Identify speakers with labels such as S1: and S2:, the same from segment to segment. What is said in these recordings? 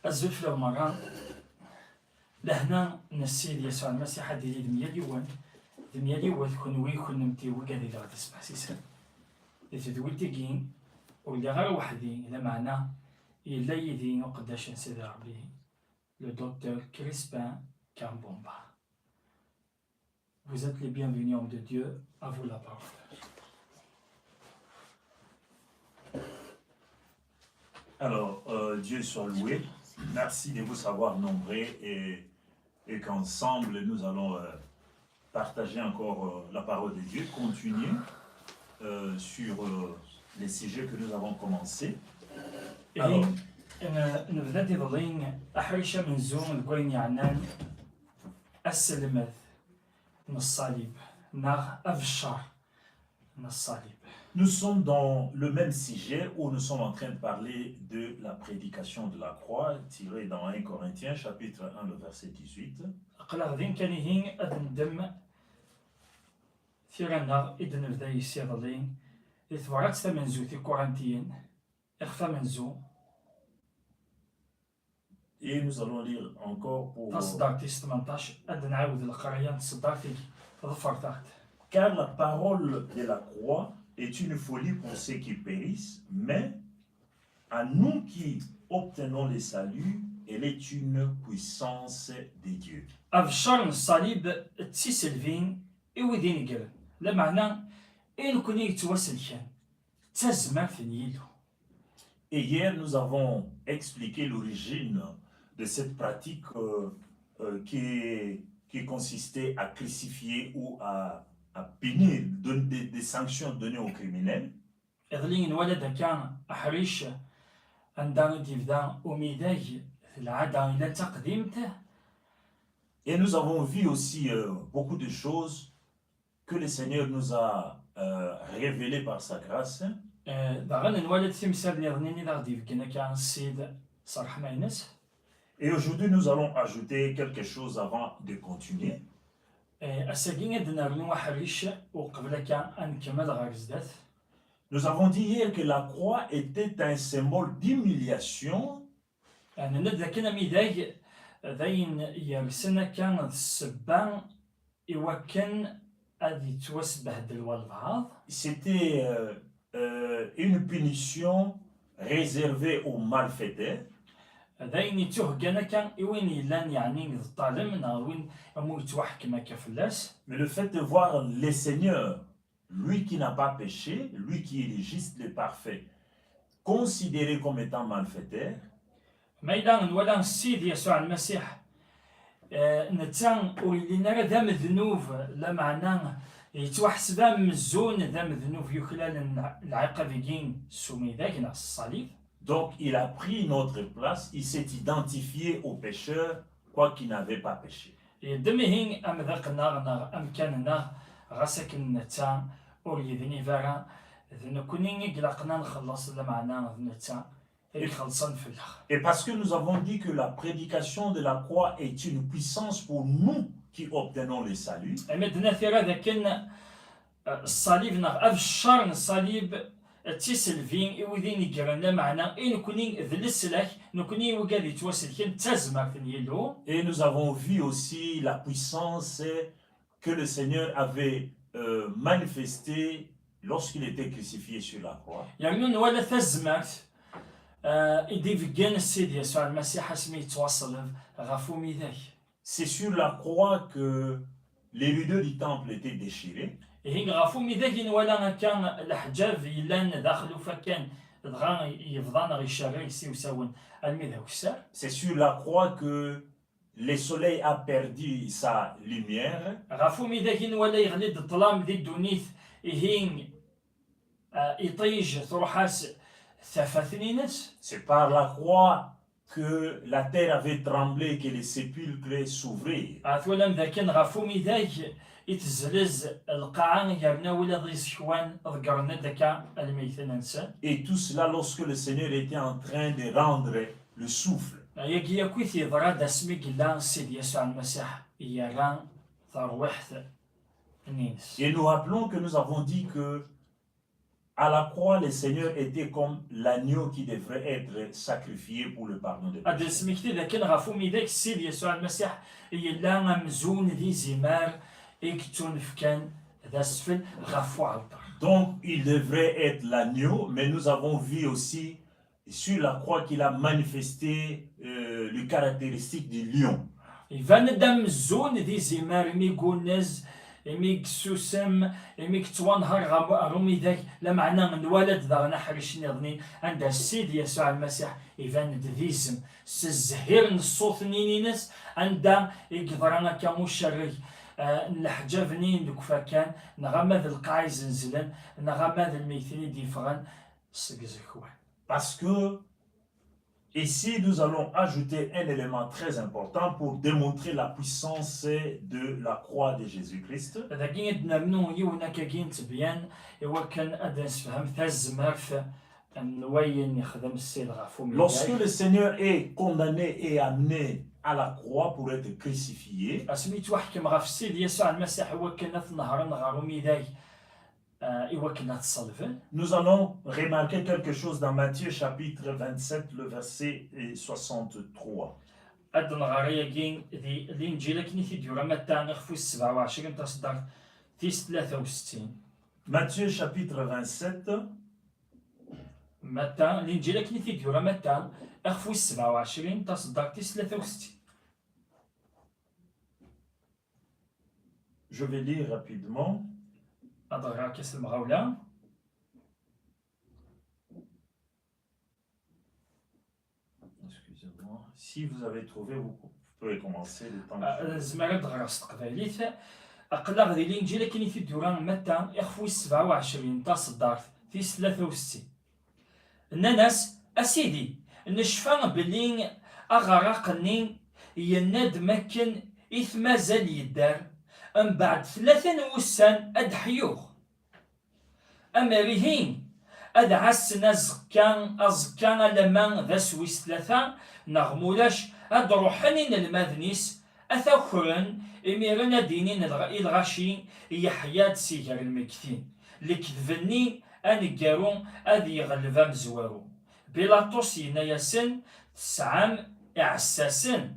S1: الزلف المرة لهنا نسيد يسوع المسيح ديالي دميالي وكنوي كنمتي وكادي لا تسمع سيسان تدويتيكين ولا غير وحدي لا معنى إلا يدين وقداش نسيد ربي le docteur Crispin Kambomba. Vous êtes les bienvenus, hommes de Dieu, à vous la parole.
S2: Alors, Dieu soit loué. Merci de vous savoir nombreux et qu'ensemble nous allons partager encore la parole de Dieu, continuer sur les sujets que nous avons commencés. Alors,
S1: نبدا تظلين أحرشة من زوم الكوين يعنان السلمات من الصليب ناغ أفشار من الصليب.
S2: Nous sommes dans le même sujet où nous sommes en train de parler de la prédication de la croix, tiré dans 1 Corinthiens chapitre 1, le verset 18.
S1: قلا غدين كان يهين أدندم ثيرانا إذن نبدا يسيظلين إثبارات ثمنزو في كورنتيين إخفى منزو.
S2: Et nous allons lire encore pour... Car la parole de la croix est une folie pour ceux qui périssent, mais à nous qui obtenons le salut, elle est une puissance de Dieu. Et hier, nous avons expliqué l'origine de cette pratique qui consistait à crucifier ou à punir des sanctions données aux criminels. Et nous avons vu aussi beaucoup de choses que le Seigneur nous a révélées par sa grâce. Et aujourd'hui, nous allons ajouter quelque chose avant de continuer. Nous avons dit hier que la croix était un symbole d'humiliation. C'était une punition réservée aux malfaiteurs. Mais le fait de voir le Seigneur, lui qui n'a pas péché, lui qui est le juste, le parfait, considéré comme étant malfaiteur, donc il a pris notre place, il s'est identifié au pécheur, quoi qu'il n'avait pas péché.
S1: Et
S2: parce que nous avons dit que la prédication de la croix est une puissance pour nous qui obtenons le salut. Et nous avons vu aussi la puissance que le Seigneur avait manifestée lorsqu'il était crucifié sur la croix. C'est sur la croix que les rideaux du temple étaient déchirés. C'est sur la croix que le soleil a perdu sa lumière. C'est par la croix que la terre avait tremblé, que les sépulcres s'ouvraient. Et tout cela lorsque le Seigneur était en train de rendre le souffle. Et nous rappelons que nous avons dit que À la croix, le Seigneur était comme l'agneau qui devrait être sacrifié pour le pardon des
S1: هذا
S2: péchés.
S1: سميكتي لكن غافومي ذاك السيد يسوع المسيح يلا مزون ذي زمار إكتون فكان ذا سفل غافو عطر.
S2: Donc, il devrait être l'agneau, mais nous avons vu aussi sur la croix qu'il a manifesté les caractéristiques du lion.
S1: إيفان دام زون ذي زمار مي قونز مي كسوسم مي كتوانهر غرومي ذاك لا معنى الولد ذا نحرش نظني عند السيد يسوع المسيح إيفان ذيزم سزهير الصوت نينينس عند يقدرنا كمشرك الحجافنين دوك فكان نغمد القايز نزلن نغمد الميثري ديفغن سكزكوان.
S2: Parce que ici, nous allons ajouter un élément très important pour démontrer la puissance de la croix de Jésus-Christ.
S1: إذا كنت نمنو يونا كاين تبيان إوا كان أدنس فهم ثاز مرف نوين يخدم السيد غافو.
S2: Lorsque le Seigneur est condamné et amené à la croix pour être crucifié,
S1: أسميت وحكم غاف السيد يسوع المسيح إوا كان في نهر غارومي ذاك إوا كان تصلفن.
S2: nous allons remarquer quelque chose dans Matthieu chapitre 27, le verset 63.
S1: أدن غاريا كين ذي الإنجيل كني في ديورا متى نخفو 27 تصدق تيس 63.
S2: Matthieu chapitre 27,
S1: متى الإنجيل كني في ديورا متى أخفو 27 تصدق تيس 63.
S2: je vais lire rapidement.
S1: أضغط كاس المغاولة.
S2: Excusez-moi. Si vous avez trouvé, vous pouvez commencer le temps.
S1: زمالة دغرس تقباليت أقلق ذي الإنجيل كني في ديورا متى أخفو 27 تصدق تيس 63. الناس أسيدي نشفى بلين أغرقني يناد مكن إثما زال يدار أم بعد 3 وسان أدحيوخ أمريهين أدعسنا أزكان لما ذا سويس 3 نغمولاش أدروحنين المذنيس أثاخرن إميرنا دينين الغاشي يحياد سيجار المكتين لكذبني أنقارون أذي غلبا مزوارو بيلاطوس ينايسن 9 إعساسن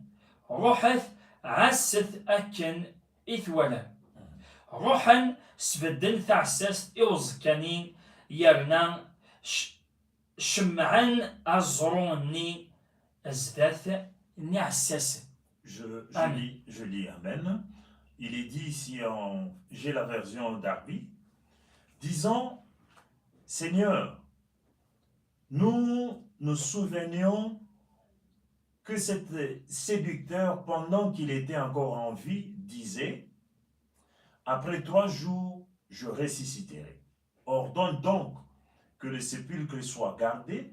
S1: روحث عسث أكن إثوالا روحا سبدن ثعساس إوزكانين يرنا شمعن أزروني أزداث نعساس.
S2: Je lis Amen. Il est dit ici, j'ai la version d'Arby, disons, Seigneur, nous nous souvenions que cet séducteur, pendant qu'il était encore en vie, disait, après 3 jours, je ressusciterai. Ordonne donc que le sépulcre soit gardé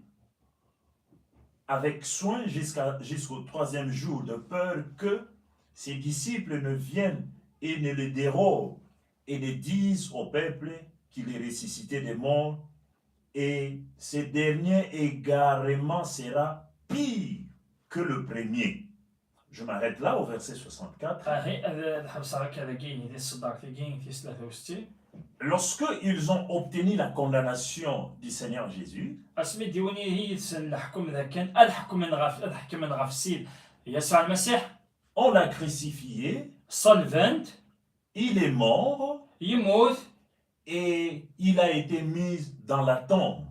S2: avec soin jusqu'au 3e jour, de peur que ses disciples ne viennent et ne le dérobent et ne disent au peuple qu'il est ressuscité des morts, et ce dernier égarement sera pire que le premier. Je m'arrête là au verset 64. Lorsque ils ont obtenu la condamnation du Seigneur Jésus, on l'a crucifié, il est mort et il a été mis dans la tombe.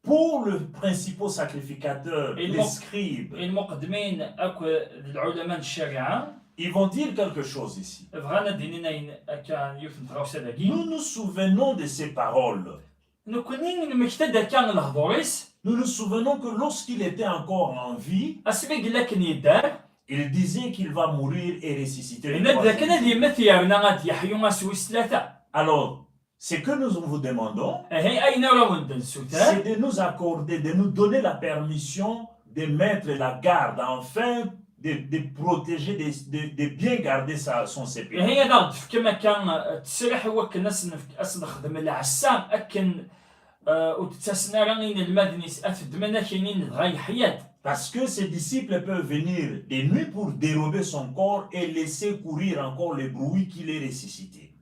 S2: Pour le principal sacrificateur, les scribes, ils vont dire quelque chose ici. Nous nous souvenons de ces paroles. Nous nous souvenons que lorsqu'il était encore en vie, il disait qu'il va mourir et ressusciter. Alors, ce que nous vous demandons, c'est de nous accorder, de nous donner la permission de mettre la garde, enfin, de protéger, de bien garder son sépulcre. Parce que ses disciples peuvent venir de nuit pour dérober son corps et laisser courir encore le bruit qu'il est ressuscité.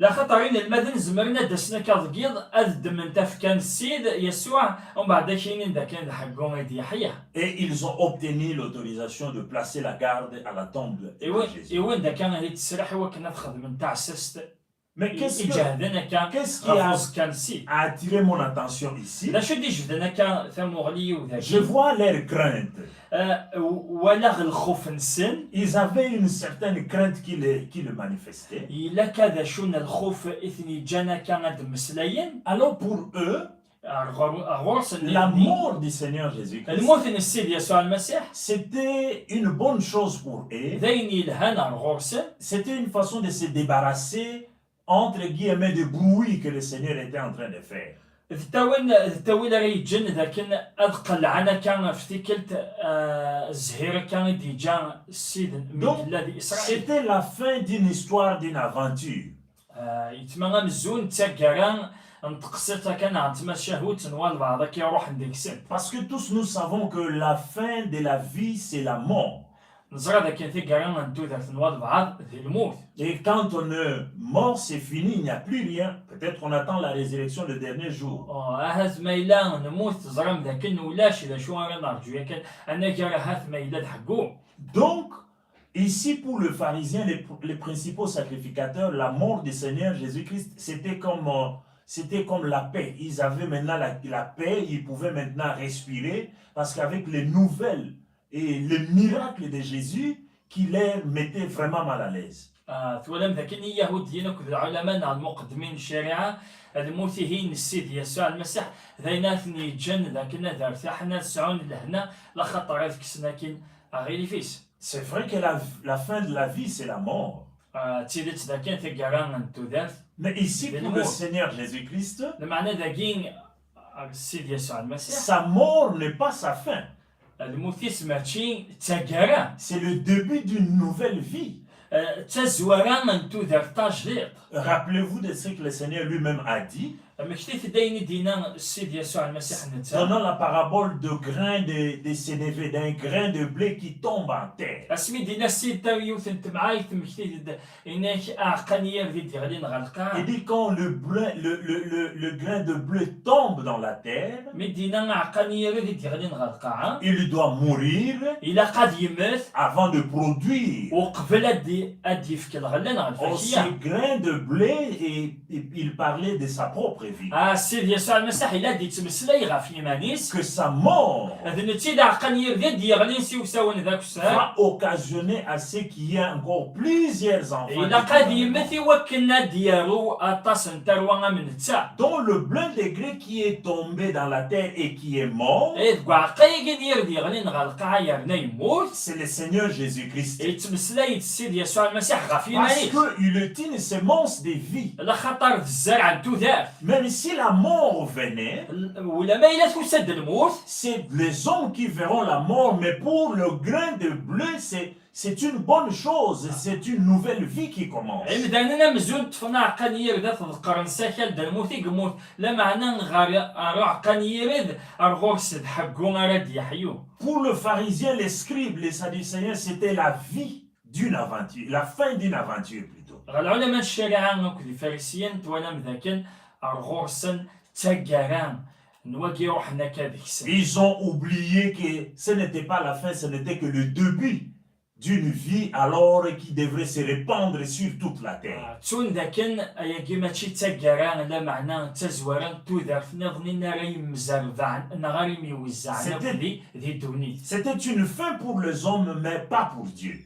S1: لا خاطرين المدن زمرنا دسنا كضقيض أذد من تفكان السيد يسوع ومن بعد كاينين دا كان حقهم يدي يحيى.
S2: Et ils ont obtenu l'autorisation de placer la garde à la tombe de Jésus.
S1: إيوين دا كان هيك تسرح هو كنا تخدم نتاع سست.
S2: Mais qu'est-ce qui a attiré mon attention ici? Je vois leur crainte. Ils avaient une certaine crainte qui le manifestait. Alors pour eux, la mort du Seigneur Jésus-Christ, c'était une bonne chose pour eux. C'était une façon de se débarrasser entre guillemets de bruit que le Seigneur était en train de faire. Donc, c'était la fin d'une histoire, d'une aventure. Parce que tous nous savons que la fin de la vie, c'est la mort. Et quand on est mort, c'est fini, il n'y a plus rien. Peut-être qu'on attend la résurrection le dernier jour. Donc, ici pour le pharisien, les principaux sacrificateurs, la mort du Seigneur Jésus-Christ, c'était comme la paix. Ils avaient maintenant la paix, ils pouvaient maintenant respirer, parce qu'avec les nouvelles et le miracle de Jésus qui les mettait vraiment mal à l'aise. C'est vrai que la fin de la vie, c'est la mort. Mais ici, pour le Seigneur Jésus-Christ, sa mort n'est pas sa fin. C'est le début d'une nouvelle vie. Rappelez-vous de ce que le Seigneur lui-même a dit. Donnant la parabole de grain de sénévé, d'un grain de blé qui tombe en terre. Il dit quand le grain de blé tombe dans la terre, il doit mourir avant de produire. Ce grain de blé, il parlait de sa propre vie. Que sa mort va occasionner à ce qu'il y ait encore plusieurs enfants dont le blé de gré qui est tombé dans la terre et qui est mort, c'est le Seigneur Jésus-Christ. Parce qu'il est une semence de vie. Même si la mort venait, c'est les hommes qui verront la mort, mais pour le grain de blé, c'est une bonne chose, c'est une nouvelle vie qui commence. Pour le pharisien, les scribes, les sadducéens, c'était la vie d'une aventure, la fin d'une aventure plutôt. Ils ont oublié que ce n'était pas la fin, ce n'était que le début d'une vie alors qui devrait se répandre sur toute la terre. C'était une fin pour les hommes, mais pas pour Dieu.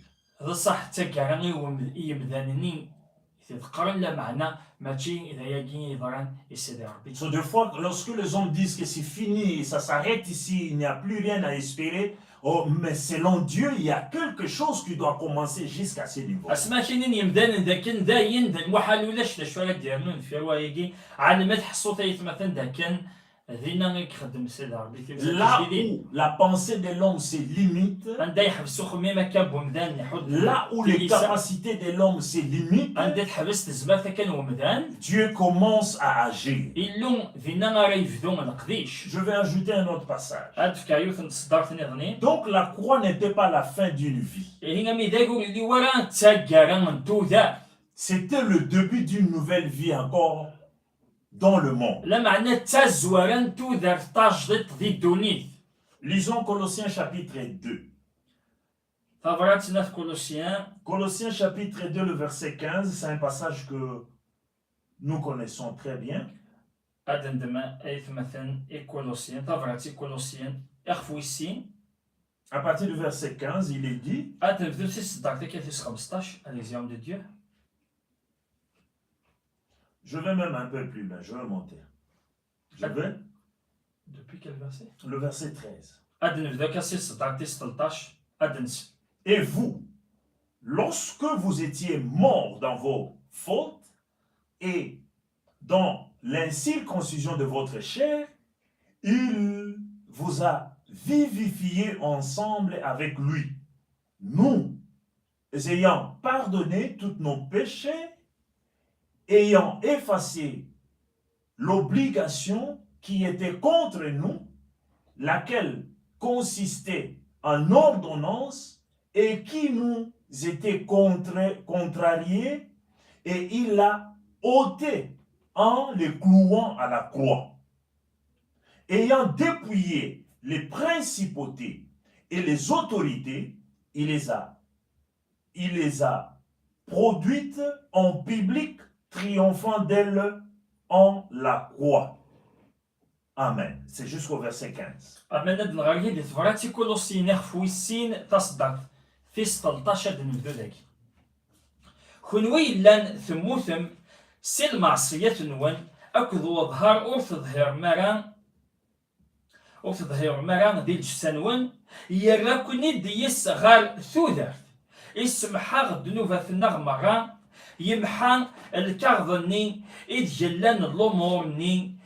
S2: So, des fois, lorsque les hommes disent que c'est fini, ça s'arrête ici, il n'y a plus rien à espérer, oh, mais selon Dieu, il y a quelque chose qui doit commencer jusqu'à ce niveau. Là où la pensée de l'homme se limite, là où les capacités de l'homme se limitent, Dieu commence à agir. Je vais ajouter un autre passage. Donc la croix n'était pas la fin d'une vie. c'était le début d'une nouvelle vie encore dans le monde.
S1: لا معنى تزورا تودر تاجدت ذي الدونيت.
S2: Lisons Colossiens chapitre 2.
S1: ثبراتنا في كولوسيان.
S2: Colossiens chapitre 2, le verset 15, c'est un passage que nous connaissons très bien.
S1: عندما ايث مثلا كولوسيان ثبراتي كولوسيان اخفويسين.
S2: À partir du verset 15, il est dit,
S1: ادم في صداقتك كيف 15 اليزيوم دو ديو.
S2: je vais même un peu plus loin, je vais monter. Je vais,
S1: Depuis quel verset?
S2: le verset 13.
S1: ادم في ذاك صداقتي 16 ادنس.
S2: Et vous, lorsque vous étiez morts dans vos fautes et dans l'incirconcision de votre chair, il vous a vivifié ensemble avec lui, nous ayant pardonné tous nos péchés, ayant effacé l'obligation qui était contre nous, laquelle consistait en ordonnance et qui nous était contrariée, et il l'a ôté en les clouant à la croix. Ayant dépouillé les principautés et les autorités, il les a produites en public, triomphant d'elles en la croix. Amen. C'est jusqu'au verset 15.
S1: أما ند الغالية دي ثبراتي كولوسيين اخفويسين تصدق في 16 نبدو ذاك. خنوي لان ثموثم سي المعصية نوان أكذ وظهر أو تظهر مران ديال جسانوان يراكني ديس غال ثوذر يسمحا غدنوفا في النغمران يمحا الكاغضني إدجلان الأمورني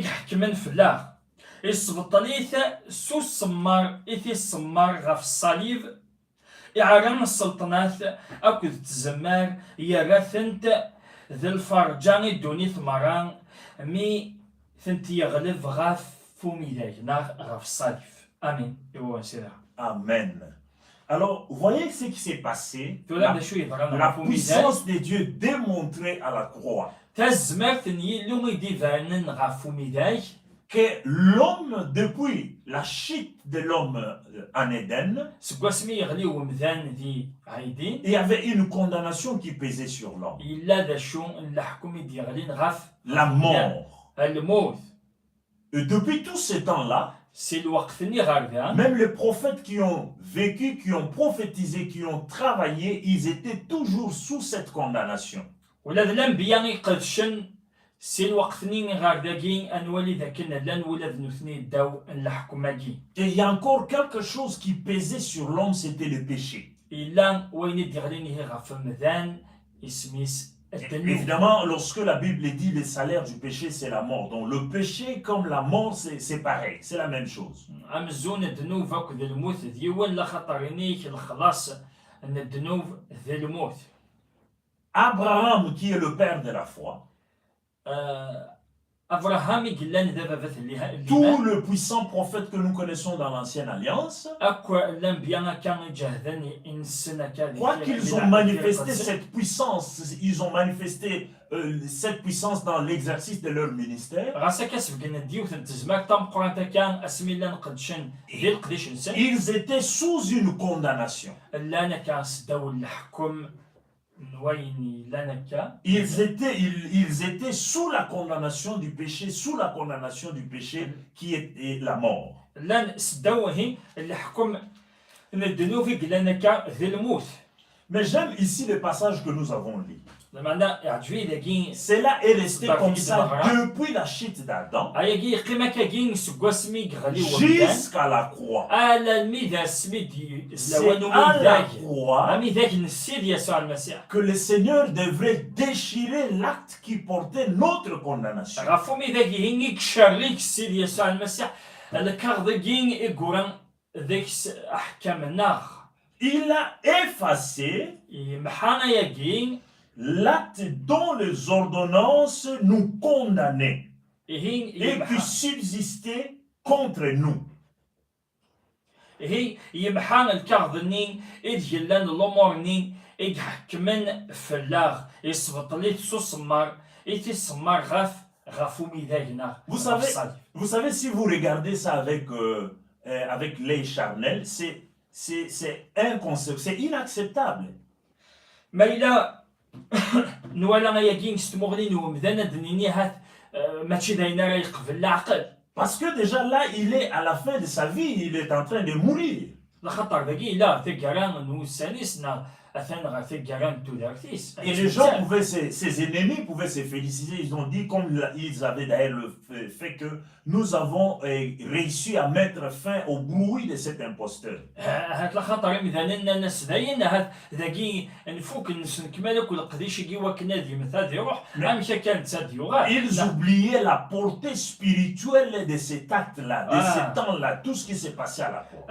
S1: حكمن فلاغ يسبطليث سو السمار إثي السمار غاف الصليب إعرام السلطنات أكد تزمار يراثنت ذي الفرجان دوني ثمران مي ثنت يغلب غاف فوميداي ناغ غاف الصليب. آمين. يوان سيدا.
S2: Amen. Alors, voyez ce qui s'est passé.
S1: La
S2: La puissance de Dieu démontrée à la croix. Que l'homme, depuis la chute de l'homme en Éden, il y avait une condamnation qui pesait sur l'homme. La mort. Et depuis tout ce temps-là, même les prophètes qui ont vécu, qui ont prophétisé, qui ont travaillé, ils étaient toujours sous cette condamnation.
S1: Et
S2: il y a encore quelque chose qui pesait sur l'homme, c'était le péché. Évidemment, lorsque la Bible dit le salaire du péché, c'est la mort. Donc le péché comme la mort, c'est pareil, c'est la même chose. Abraham, qui est le père de la foi, tout le puissant prophète que nous connaissons dans l'ancienne alliance, quoi qu'ils ont manifesté cette puissance, ils ont manifesté cette puissance dans l'exercice de leur ministère. Ils étaient sous une condamnation. Ils étaient sous la condamnation du péché, qui est la mort. Mais j'aime ici le passage que nous avons lu. Cela est resté comme ça depuis la chute d'Adam jusqu'à la croix. C'est à la croix que le Seigneur devrait déchirer l'acte qui portait notre condamnation. Il a effacé l'acte dont les ordonnances nous condamnaient et qui subsistait contre nous.
S1: يحكمن فلاغ يصبط لي سمار يتسمار غفو ميداغنا.
S2: Vous savez, si vous regardez ça avec l'œil charnel, c'est un concept, c'est inacceptable.
S1: ما إلا نوالا غياكين ستمغنين ومدانا دنيني هات ماشي داينا راه يقبل العقل.
S2: Parce que déjà là, il est à la fin de sa vie, il est en train de mourir.
S1: لخطر داكي لا تيكاران نوسانيسنا اثان غا تيكاران تودارتيس.
S2: Et les gens pouvaient, ses ennemis pouvaient se féliciter. Ils ont dit, comme ils avaient d'ailleurs le fait que nous avons réussi à mettre fin au bruit de cet imposteur.
S1: هات لخطر مثلا الناس داين هات ذاكي نفوك نكملك والقديش يجيوا كنا دي مثال يروح عام كانت ساد يوغا.
S2: Ils oubliaient la portée spirituelle de cet acte-là, de ce temps-là, tout ce qui s'est passé à la porte.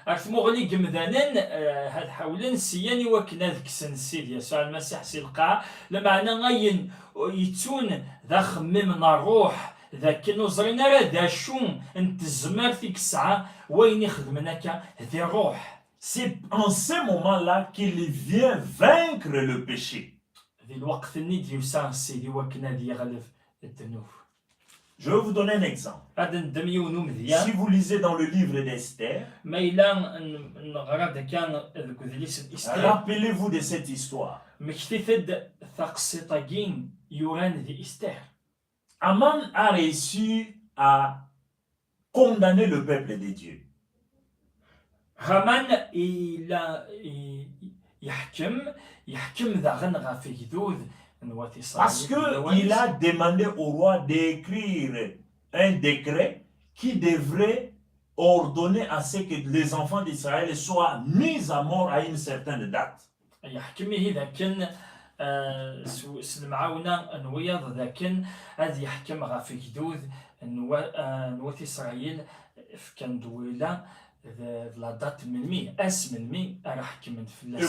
S1: أرثموغلي جمدانن هاد حاولن سياني وكنا ذك سنسيد يسوع المسيح سيلقى لمعنى غين يتون ذا خمم الروح ذاك نوزرين راه ذا شوم انت الزمار فيك الساعة وين يخدمناك ذي روح.
S2: C'est en ce moment-là qu'il vient vaincre le péché.
S1: ذي الوقت اللي ديوسان سيدي وكنا ذي يغلب الذنوب.
S2: Je vais vous donner un exemple. Si vous lisez dans le livre d'Esther, rappelez-vous de cette histoire. Aman a réussi à condamner le peuple de Dieu. Parce qu'il a demandé au roi d'écrire un décret qui devrait ordonner à ce que les enfants d'Israël soient mis à mort à une certaine date. Et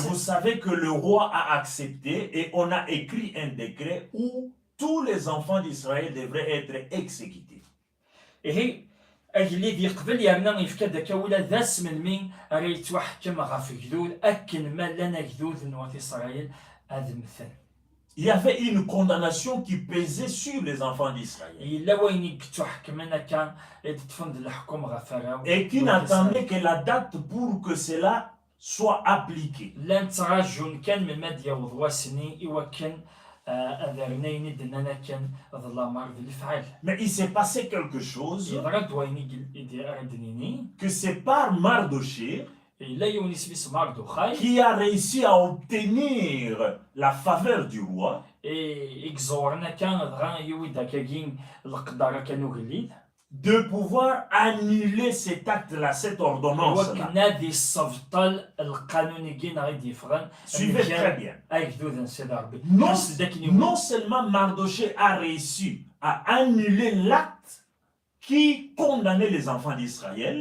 S2: vous savez que le roi a accepté et on a écrit un décret où tous les enfants d'Israël devraient être exécutés.
S1: اللي يقبل يامنا يفكد كولا ذا سمن ريت وحكم غاف جدود أكن ما لنا جدود نوات إسرائيل هذا مثل.
S2: Il y avait une condamnation qui pesait sur les enfants d'Israël. Et qui n'attendait que la date pour que cela soit appliqué. Mais il s'est passé quelque chose que c'est par Mardochée qui a réussi à obtenir la faveur du roi de pouvoir annuler cet acte-là, cette ordonnance-là. Suivez très bien. Non seulement Mardochée a réussi à annuler l'acte qui condamnait les enfants d'Israël,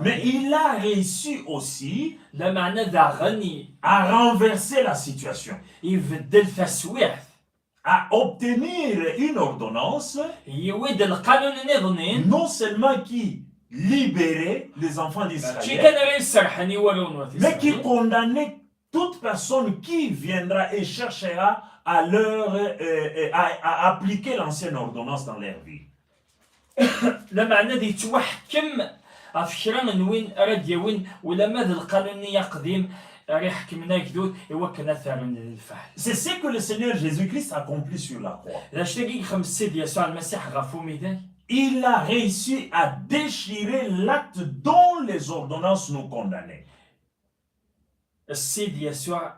S2: mais il a réussi aussi à renverser la situation, à obtenir une ordonnance non seulement qui libérer les enfants d'Israël, mais qui condamnait toute personne qui viendra et cherchera à à appliquer l'ancienne ordonnance dans leur vie.
S1: لمعنى دي توحكم أفكران وين أراد يوين ولا ماذا القانونية قديم ريح كمنا جدود يوكنا ثارن الفعل.
S2: C'est ce que le Seigneur Jésus-Christ accomplit sur la croix.
S1: لاشتاقي خمس سيد يسوع المسيح غفو ميداي.
S2: Il a réussi à déchirer l'acte dont les ordonnances nous condamnaient.
S1: السيد يسوع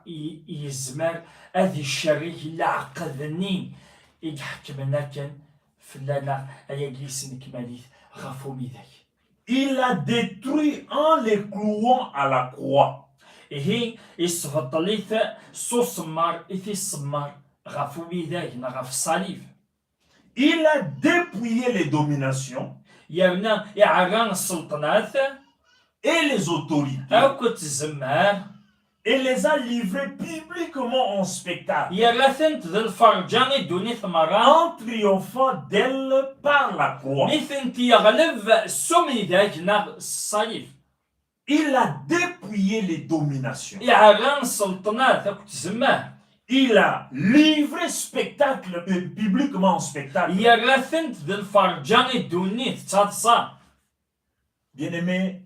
S1: يزمر هذه الشريك اللي عقدني يحكمنا كان فلانا أيجلسنك ماليث غفو ميداي.
S2: Il a détruit en les clouant à la croix.
S1: هي يصفطليث صوصمار إثي الصمار غفو ميداي نغف الصليب.
S2: Il a dépouillé les dominations
S1: يعران السلطنات
S2: et les autorités et les a livrés publiquement en spectacle,
S1: يرثنت ذا الفرجان دوني ثمرة
S2: en triomphant d'elle par la croix.
S1: مثل يغلب السمي ذاك ناغ الصليب
S2: Il a dépouillé les dominations.
S1: يعران السلطنات أكو تزماه
S2: Il a livré spectacle, publiquement en spectacle.
S1: يرثنت ذا الفرجان دوني تصادصا
S2: Bien-aimés,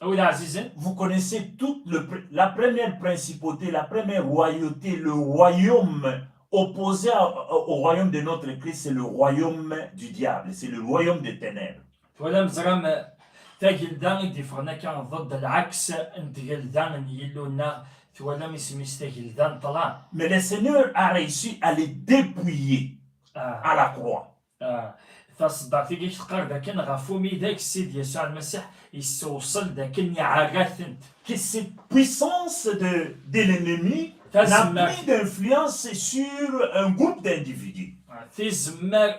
S1: أولاد عزيزين
S2: vous connaissez toute la première principauté, la première royauté, le royaume opposé au royaume de notre Christ, c'est le royaume du diable, c'est le royaume des ténèbres.
S1: ولا مزرم تاجل دان ديفرنا كان ضد العكس انتقل دان يلونا ولا مسميس تاجل دان طلع
S2: Mais le Seigneur a réussi à les dépouiller à la croix.
S1: فصدقتي كيش تقر ذاك غفومي ذاك السيد يسوع المسيح يستوصل ذاك يعرثنت
S2: Que cette puissance de l'ennemi n'a plus d'influence sur un groupe d'individus.
S1: في زمار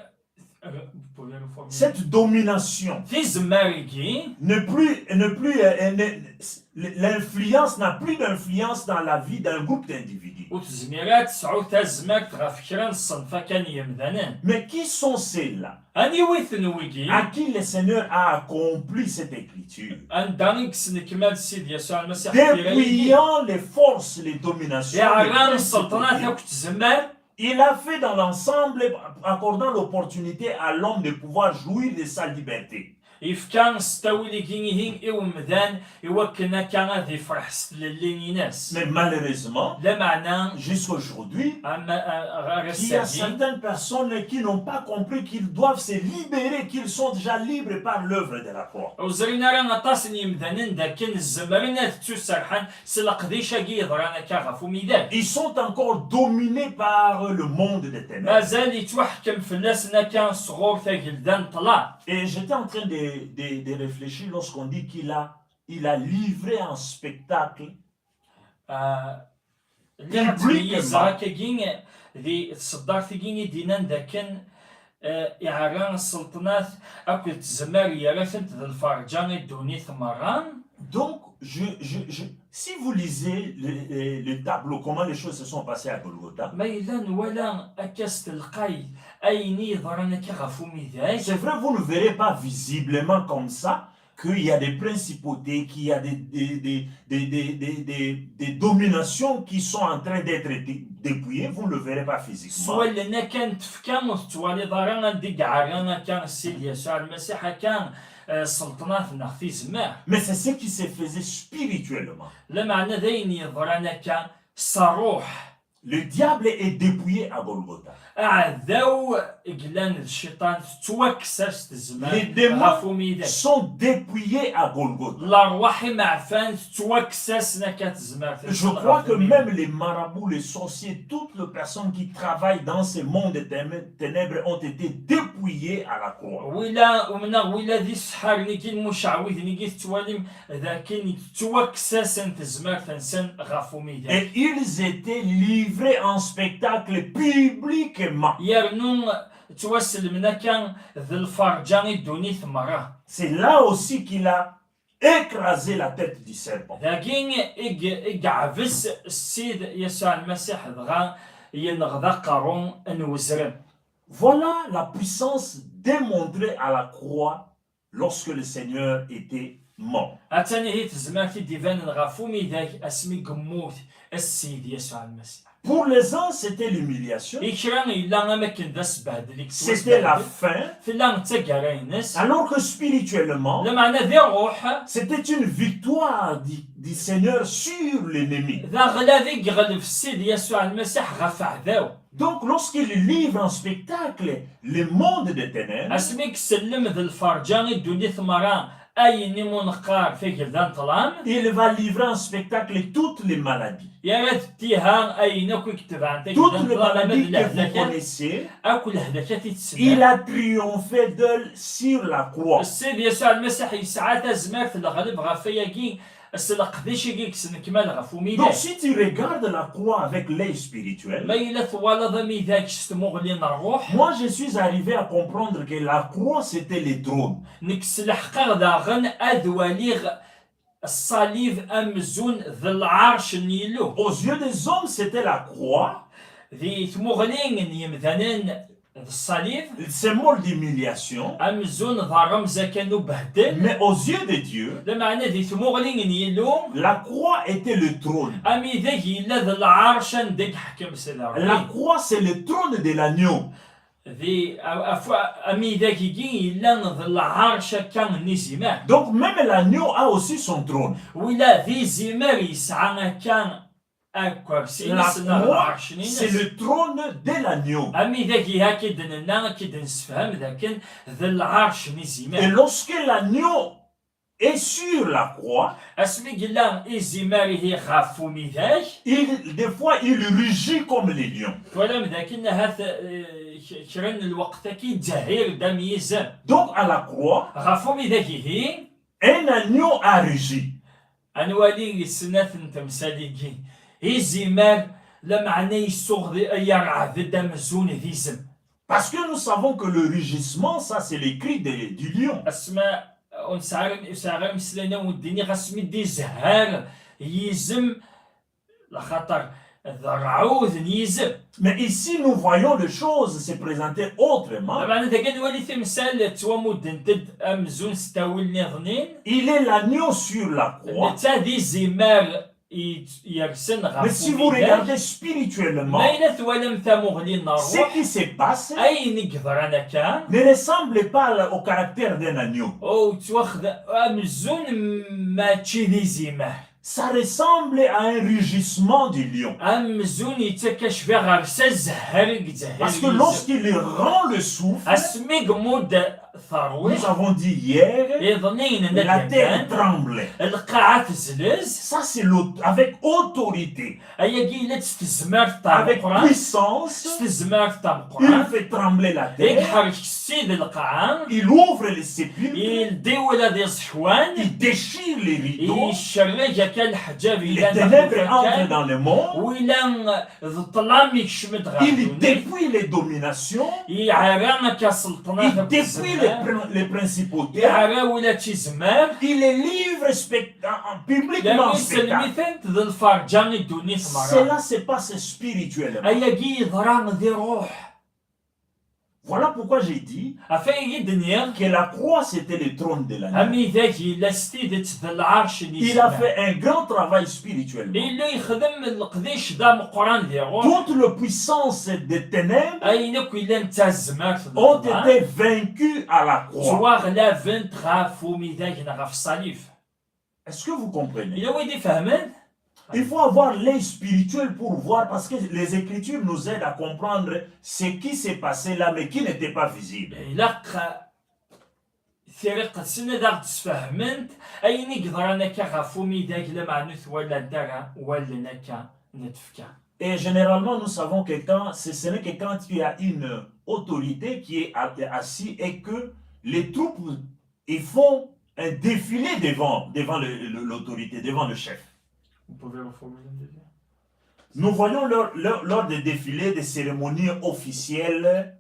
S2: Cette domination
S1: في زماريكي
S2: l'influence n'a plus d'influence dans la vie d'un groupe d'individus.
S1: وتزميرات سعود تزمار تغفكرا الصنفة كان يمدانا
S2: Mais qui sont ceux-là
S1: أني ويثنويكي
S2: à qui le Seigneur a accompli cette écriture,
S1: أن دانيك سنكمال السيد يسوع المسيح
S2: dépouillant les forces, les dominations, les
S1: يعران السلطنات
S2: principautés.
S1: هاك تزمار
S2: Il a fait dans l'ensemble, accordant l'opportunité à l'homme de pouvoir jouir de sa liberté.
S1: يفكان ستاوي لي كينيهين إيو مدان يوكنا كان ذي فرح ستلليني ناس
S2: Mais malheureusement,
S1: لا معنى
S2: jusqu'aujourd'hui,
S1: أما
S2: il y a
S1: غرساكين
S2: certaines personnes qui n'ont pas compris qu'ils doivent se libérer, qu'ils sont déjà libres par l'œuvre de la croix.
S1: وزرينا رانا طاسن يمدانين داكن الزمرنا تتو سرحان سلقديشا كي ضرانا كاغفو ميدان
S2: Ils sont encore dominés par le monde des ténèbres.
S1: مازال يتوحكم في الناس كان صغور ثاقلدان طلع
S2: Et j'étais en train de réfléchir lorsqu'on dit qu'il a livré en spectacle
S1: اللي تميز هكاكين ذي صدار ثقيني دينان داكن إعران السلطنات أكل تزمار يرثنت ذا الفرجان دوني ثمران.
S2: Donc, si vous lisez le tableau, comment les choses se sont passées à Golgotha, c'est vrai, vous ne verrez pas visiblement comme ça qu'il y a des principautés, qu'il y a des dominations qui sont en train d'être dépouillées, vous ne le verrez pas physiquement. Mais c'est ce qui se faisait spirituellement. Le diable est dépouillé à Golgotha. Les démons sont dépouillés à Golgotha. Je crois que même les marabouts, les sorciers, toutes les personnes qui travaillent dans ce monde des ténèbres ont été dépouillés à la croix. Et ils étaient livrés en spectacle publiquement. C'est là aussi qu'il a écrasé la tête du serpent. Voilà la puissance démontrée à la croix lorsque le Seigneur était mort. Pour les uns, c'était l'humiliation. C'était la fin. Alors que spirituellement, c'était une victoire du Seigneur sur l'ennemi. Donc, lorsqu'il livre en spectacle le monde des ténèbres, il va livrer en spectacle toutes les maladies. Toutes les maladies que vous connaissez, il a triomphé d'elles sur la croix. Donc si tu regardes la croix avec l'œil spirituel, moi je suis arrivé à comprendre que la croix c'était les trônes.
S1: الصليب أمزون ذي العرش نيلو
S2: Aux yeux des hommes, c'était la croix,
S1: ذي ثمغلين يمذنن الصليب
S2: symbole d'humiliation.
S1: أمزون ذا رمزة كانوا بهدل
S2: Mais aux yeux de Dieu,
S1: لمعنى ذي ثمغلين يلو
S2: la croix était le trône.
S1: أمي ذي إلا ذي العرش ندق حكم
S2: La
S1: سلام
S2: croix, c'est le trône de l'agneau.
S1: ذي أمي ذاك يجي إلا ذي العرش كان نزمار
S2: Donc même l'agneau a aussi son trône.
S1: ولا ذي زمار يسعى كان أكوارسي
S2: La
S1: نسنا
S2: croix,
S1: العرش
S2: c'est
S1: نينس
S2: le trône de l'agneau.
S1: أمي ذاك هاكد ننا كد نسفهم ذاك ذي العرش
S2: Et
S1: نزمار
S2: lorsque l'agneau est sur la croix,
S1: أسمي قلنا إزماره خافو مذاك
S2: des fois il rugit comme les lions.
S1: ولم ذاك إنها كرن الوقت كي جهير دم يزم
S2: Donc à la croix,
S1: خافو مذاك هي
S2: un agneau a rugi.
S1: أنوالي السنة تمثالي إزمار لمعنى يسوغ يرعى ذي دم زون ذي زم
S2: Parce que nous savons que le rugissement, ça c'est les cris du lion.
S1: أسماء أنسعر مسلنا وديني غسمي دي زهار يزم لخاطر ذرعوذ يزم
S2: Mais ici nous voyons les choses se présenter autrement.
S1: طبعا إذا كان ولي تمثال توامد تد أمزون ستاول نظنين
S2: Il est l'agneau sur la croix.
S1: نتا ذي زمار يرسن
S2: Mais si vous
S1: غفو
S2: regardez
S1: ما
S2: spirituellement,
S1: إلا ثوالم ثامغلي
S2: ce
S1: نروح
S2: qui se passe
S1: أي نقدر أنا كان
S2: ne ressemble pas au caractère d'un agneau.
S1: أو توخذ أمزون ما تشيذي زمار
S2: Ça ressemble à un rugissement du lion.
S1: أمزون يتكش في غرسة زهر
S2: Parce que lorsqu'il rend le souffle,
S1: أسمي قمود ثروي
S2: nous avons dit hier,
S1: يظنين
S2: la terre
S1: ندكان
S2: tremble.
S1: القاعة تزلز
S2: Ça c'est avec autorité,
S1: أي قيلة تستزمار
S2: avec
S1: تام
S2: puissance.
S1: تستزمار تام
S2: Il
S1: قرآن
S2: fait trembler la terre.
S1: يحرك السيد القاعة
S2: Il ouvre les sépulcres.
S1: يديولا دي صحوان
S2: Il déchire les rideaux.
S1: يشرج كالحجاب
S2: Les
S1: إلى
S2: ténèbres entrent
S1: نحن
S2: dans le monde.
S1: وإلى الظلام يكشمت
S2: Il
S1: غادي
S2: dépouille les dominations.
S1: يعرى
S2: Il
S1: كسلطنة
S2: dépouille les principautés.
S1: يعرى ولا تزمار
S2: Il les livre publiquement en
S1: لأن
S2: spectacle.
S1: سلميثنت ذا الفرجان الدوني ثمرة
S2: Cela se passe spirituellement.
S1: أيجي ظران ذي روح
S2: Voilà pourquoi j'ai dit
S1: أفاي الدنيا
S2: que la croix c'était le trône de l'agneau.
S1: أمي ذاكي لاستيدت ذا العرش
S2: Il a fait un grand travail spirituellement.
S1: إلا يخدم القديش دام قران ذي روح
S2: Toute la puissance des ténèbres
S1: أي نكو إلا نتازمات
S2: ont été vaincues à la croix.
S1: سواغ لا فنت غافو ميذاك نغاف الصليف
S2: Est-ce que vous comprenez?
S1: إلا ويدي فهمان
S2: Il faut avoir l'œil spirituel pour voir, parce que les Écritures nous aident à comprendre ce qui s'est passé là, mais qui n'était pas visible.
S1: إلا ثيرق السنة داغ تسفهمنت أي نقدر أنا كغافو ميذاك لما نث ولا درا ولا نكا نتفكا
S2: Et généralement, nous savons que ce n'est que quand il y a une autorité qui est assise et que les troupes ils font un défilé devant l'autorité, devant le chef.
S1: Vous pouvez reformuler déjà.
S2: Nous voyons lors des défilés, des cérémonies officielles,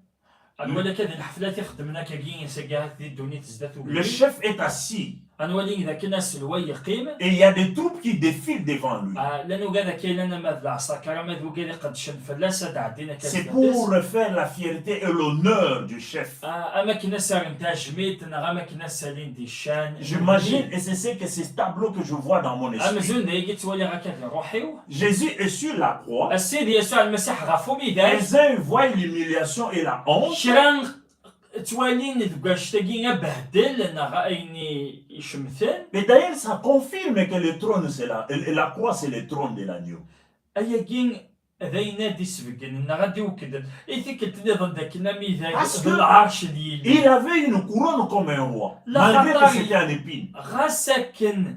S1: أنولي كذا الحفلات يخدمنا كاين ساقات دي دوني تزدات
S2: le chef est assis
S1: أنولي إذا كنا سلوي يقيم
S2: et il y a des troupes qui défilent devant lui.
S1: لأنه كذا كاين أنا ماذ العساكر ماذ وكذا قد شنفلاسة دعدينا
S2: C'est
S1: كذا
S2: pour faire la fierté et l'honneur du chef.
S1: أما كنا سار نتاع جميت أنا أما كنا سالين دي الشان
S2: J'imagine, et c'est que ce tableau que je vois dans mon
S1: أما
S2: esprit.
S1: زون دايجي تولي غاكا روحيو
S2: Jésus est sur la croix.
S1: السيد يسوع المسيح غافو ميدان
S2: Les uns voient l'humiliation et la honte.
S1: شران توالين ذكاش تاقينا بهدل أنا غايني يشمثن
S2: Mais d'ailleurs, ça confirme que le trône, c'est la croix, c'est le trône de l'agneau.
S1: أياكين ذاينا دي سبقن إن غادي وكذا إيثيك تنظن ذاك نامي ذاك
S2: Parce que
S1: العرش ديالي
S2: Il avait une couronne comme un roi,
S1: La
S2: malgré que
S1: Khatari.
S2: c'était un épine.
S1: غاسكن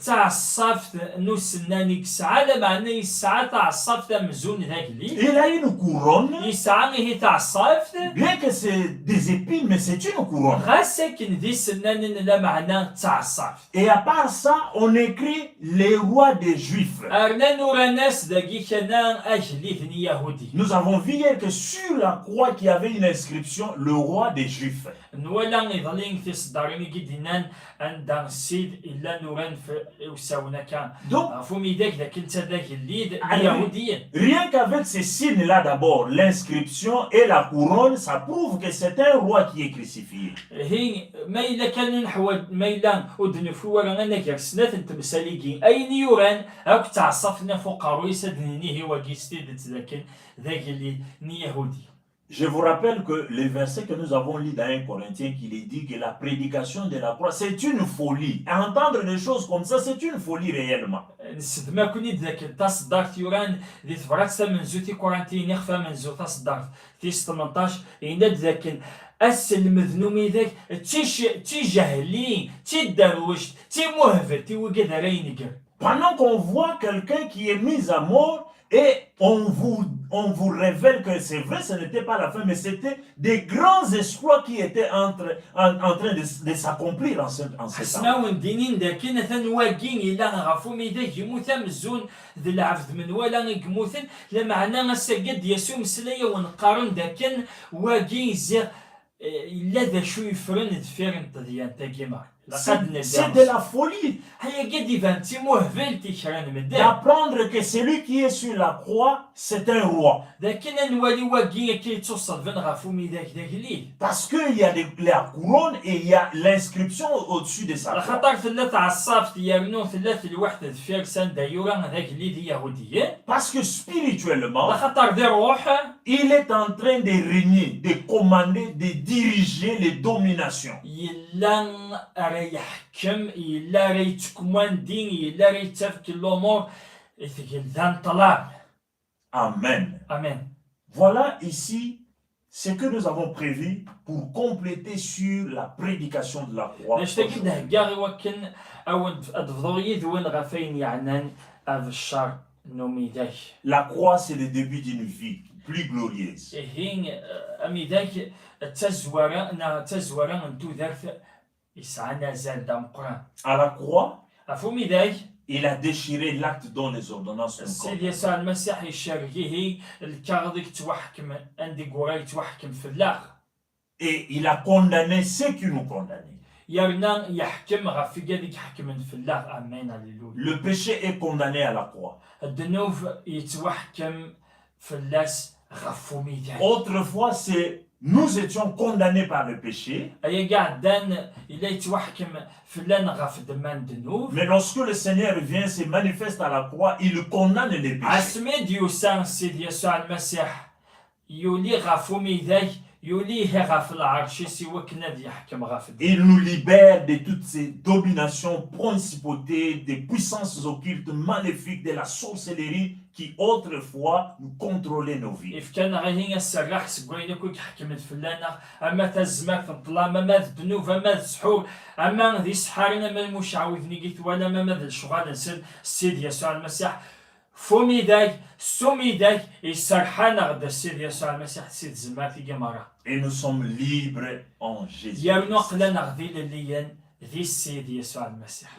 S1: تاع الصافت نوسناني كسعة لا معنى يسعى تاع الصافت مزون ذاك لي
S2: Il a une couronne,
S1: يسعى هي تاع الصافت
S2: bien que c'est des épines, mais c'est une couronne.
S1: غاسكن ذي سنان لا معنى تاع الصافت
S2: Et à part ça, on écrit les rois des Juifs.
S1: أرنا نورا ناس ذاكي كان أجليثني يهودي
S2: Nous avons vu hier que sur la croix, il y avait une inscription, le roi des Juifs.
S1: نولا يظلين في صدارين كيدينان عند السيد إلا نوران وساونا كان
S2: Donc,
S1: فمي داك ذاك انت ذاك الليد
S2: Ah,
S1: اليهوديين.
S2: rien qu'avec ces signes-là d'abord, l'inscription et la couronne, ça prouve que c'est un roi qui est crucifié.
S1: هي ما إلا كان نحو ما إلا ودن في ورا أنا كرسنات أنت مساليكين أين يوران أو تعصفنا فوق رويس دنيني هو جيستيد تذاكن ذاك اللي ني يهودي.
S2: Je vous rappelle que le verset que nous avons lu dans 1 Corinthiens, qui dit que la prédication de la croix, c'est une folie. À entendre des choses comme ça, c'est une folie réellement.
S1: نسد ما كوني ذاك تصدرت يوران ذي تفرات من زوتي كورانتين يخفى من زو تصدرت في 18 يناد ذاك السلم ذنومي ذاك تي جهلين تي دروش تي مهفل تي وقد رينيكر.
S2: Pendant qu'on voit quelqu'un qui est mis à mort et on vous révèle que c'est vrai, ce n'était pas la fin, mais c'était des grands exploits qui étaient en train de s'accomplir en ce temps.
S1: حسنا وندينين داكن ثنواقين إلا غافو ميداك يموت مزون ذي العبد من ولا يموتن لمعنى السجد يسوع مسلية ونقارن داكن واقين زير إلا ذا شو يفرن دفيرن تديان تاكيما.
S2: C'est de la folie d'apprendre que celui qui est sur la croix, c'est un roi. Parce qu'il y a la couronne et il y a l'inscription au-dessus de sa croix. Parce que spirituellement, il est en train de régner, de commander, de diriger les dominations.
S1: يحكم إلا ريتكمان دين إلا ريتفك الأمور ذان طلاب.
S2: Amen.
S1: Amen.
S2: Voilà ici ce que nous avons prévu pour compléter sur la prédication de la croix. La croix, c'est le début d'une vie plus glorieuse. À la croix, il a déchiré l'acte dont les ordonnances nous condamnent. Et il a condamné ceux qui nous condamnaient. Le péché est condamné à la croix. Autrefois, nous étions condamnés par le péché. Mais lorsque le Seigneur vient se manifeste à la croix, il condamne les péchés. Il nous libère de toutes ces dominations, principautés, des puissances occultes, maléfiques, de la sorcellerie qui autrefois nous contrôlaient nos vies. Et nous sommes libres en Jésus.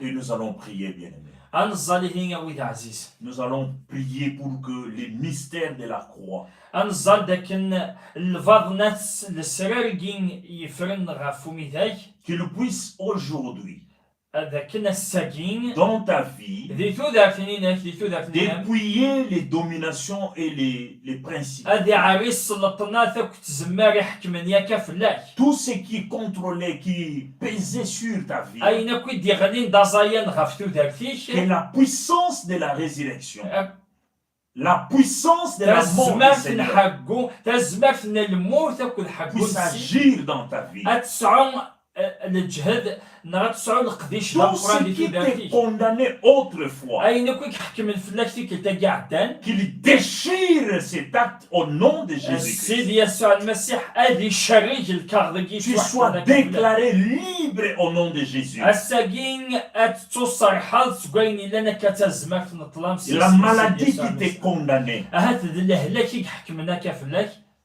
S2: Et nous allons prier, bien-aimés. Nous allons prier pour que les mystères de la croix qu'ils puissent aujourd'hui dans ta vie dépouiller les dominations et les principes. Tout ce qui contrôlait, qui pesait sur ta vie. Que la puissance de la résurrection, la puissance de la mort du Seigneur puisse agir dans ta vie. Tout ce qui était condamné autrefois, qu'il déchire cet acte au nom de Jésus-Christ. Tu sois déclaré libre au nom de Jésus. La maladie qui t'est condamnée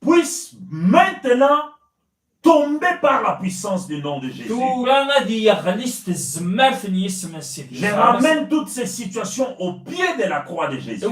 S2: puisse maintenant tomber par la puissance du nom de Jésus. Je ramène toutes ces situations au pied de la croix de Jésus.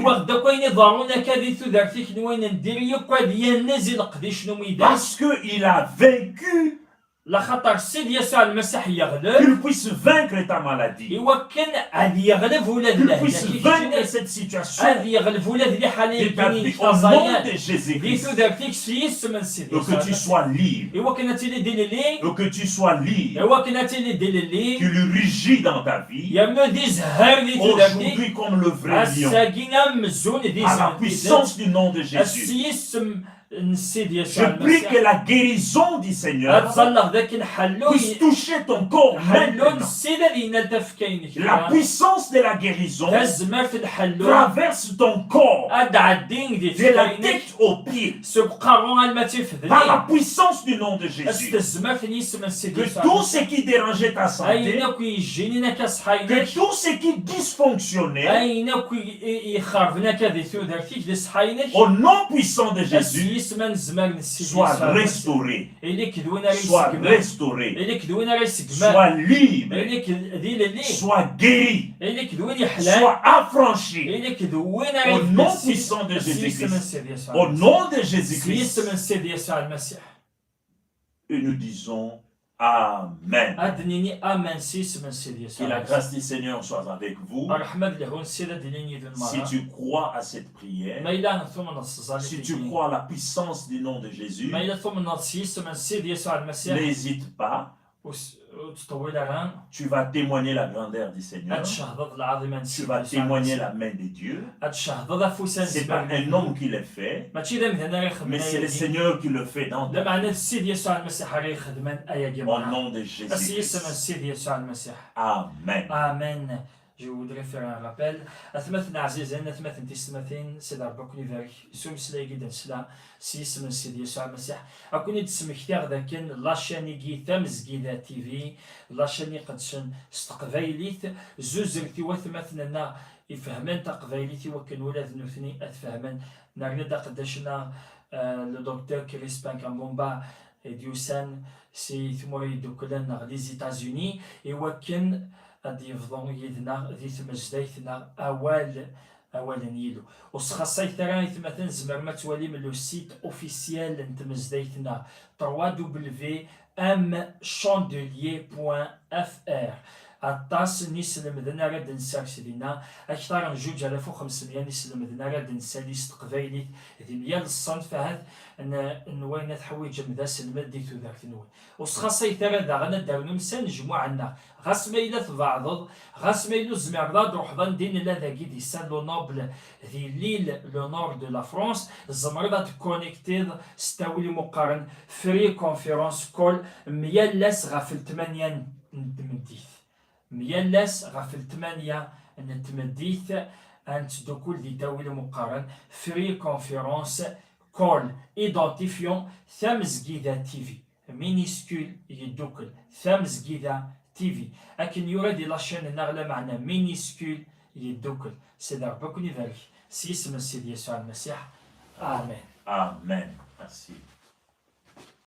S2: Parce qu'il a vaincu
S1: لخطر السيد يسوع المسيح يغلب
S2: qu'il puisse vaincre ta maladie,
S1: يوكل هذه يغلب ولاد
S2: qu'il
S1: الله
S2: puisse vaincre cette situation
S1: هذه يغلب ولاد اللي
S2: de
S1: حاليا
S2: ta
S1: كاينين
S2: vie au nom
S1: خزايا
S2: de Jésus-Christ,
S1: ديتو دارتيك سيس من السيد
S2: et que tu sois libre,
S1: يوكل تيلي ديلي
S2: et que tu sois libre,
S1: يوكل تيلي ديلي
S2: qu'il rugit dans ta vie,
S1: يا دي زهر ديتو دارتيك
S2: aujourd'hui comme le vrai lion,
S1: الساقينا مزون دي
S2: à la puissance du nom de Jésus.
S1: السيس السيد
S2: Je
S1: يسوع
S2: prie
S1: المسيح
S2: que la guérison du Seigneur
S1: تصلح ذاك نحلو
S2: puisse toucher ton corps
S1: حلو
S2: maintenant.
S1: السيدة اللي نلتف كاينك
S2: La puissance de la guérison
S1: تزمر في الحلو
S2: traverse ton corps
S1: ادعى الدين دي
S2: de la
S1: كاينك
S2: tête aux pieds
S1: سبقارون الماتي
S2: par la
S1: فذني
S2: puissance du nom de Jésus.
S1: استزمر في نيس من السيد
S2: Que
S1: يسوع
S2: tout ce qui dérangeait ta santé,
S1: اينك يجينينا
S2: que
S1: كصحاينك
S2: tout ce qui dysfonctionnait,
S1: اينك يخربنا كذي ثودرتيك دي صحاينك
S2: au nom puissant de Jésus,
S1: السيس من زمان السيد
S2: soit
S1: يسوع
S2: restauré,
S1: اللي كدونا
S2: soit
S1: ريس
S2: restauré,
S1: اللي كدونا ريس كمان
S2: soit libre,
S1: اللي ديال اللي
S2: soit guéri,
S1: اللي كدوين حلال
S2: soit affranchi.
S1: اللي كدوين
S2: Au nom puissant de Jésus-Christ. Au nom de Jésus-Christ.
S1: من السيد يسوع المسيح
S2: Et nous disons Amen.
S1: ادنيني امان سيس من السيد
S2: Que
S1: يسوع
S2: la
S1: المسيح
S2: grâce du Seigneur soit avec vous.
S1: الرحمة اللي هون السيدة ديالي ذو
S2: Si
S1: المرة
S2: tu crois à cette
S1: ما
S2: prière,
S1: إلا نثم نص
S2: si tu crois à la puissance du nom de Jésus,
S1: ما إلا ثم نصيس من السيد يسوع المسيح
S2: n'hésite pas.
S1: وتطوي لها
S2: Tu vas témoigner la grandeur du Seigneur.
S1: الشهادة العظيمة
S2: Tu
S1: السيد
S2: vas
S1: يسوع
S2: témoigner
S1: المسيح
S2: la main de Dieu.
S1: الشهادة فوسان
S2: C'est pas un homme qui le fait,
S1: ماشي ذا مثلا
S2: mais c'est le
S1: يخدم
S2: Seigneur qui le fait dans
S1: لا
S2: ta
S1: معنى السيد يسوع المسيح راه يخدم ايا
S2: vie. Au
S1: جماعة
S2: nom de
S1: السيس من
S2: Jésus-Christ.
S1: السيد يسوع المسيح
S2: Amen.
S1: Amen. Je voudrais faire un rappel. أثمثنا عزيزين أثمثن تسمثين سيدا ربكني فارك سوم سلا جدا سلا سيس من سيدي يسوع المسيح أكوني تسمكتير ذاكن لاشاني جي ثمز جيدا تي في لاشاني قدشن استقبايليت زوزرتي وثمثنا يفهمن تقبايليتي وكن ولاد نوثني أتفهمن نرندا قدشنا لو دكتور كريسبان كامبومبا ديوسان سي ثموري دوكلان نغ لي زيتازوني وكن غادي يفضلوا يدنا ذي تمجديتنا اولا نيلو وسخاصي ثرا مثلا زمر ما توالي من لو سيت اوفيسيال نتمجديتنا www.amchandelier.fr الطاس نيس المدنا راد نساكس لينا أكثر من 2500 نيس المدنا راد نساليس تقبايلي ذي ميال الصنف هذا ان وين تحويج مداس المدي ذاك نوي وسخاصي ثرا ذا غنا دارنا مسان جموعنا غاس ما إلا تبعض غاس ما إلا زمر لا روح ظن دين لا ذا كي دي سان لو نوبل ذي ليل لو نور دو لا فرانس الزمر ذا كونيكتيد ستاولي مقارن فري كونفيرونس كول ميالاس غافل 8 ندمديث ميالاس غافل 8 نتمديث انت دوكول دي تاويل مقارن فري كونفيرونس كول ايدونتيفيون ثامز جيدا تي في مينيسكول يدوكل ثامز جيدا تي في لكن يريد لاشين نغلى معنا مينيسكول يدوكل سيدار بكوني ذلك سيسم السيد يسوع المسيح آمين
S2: Amen.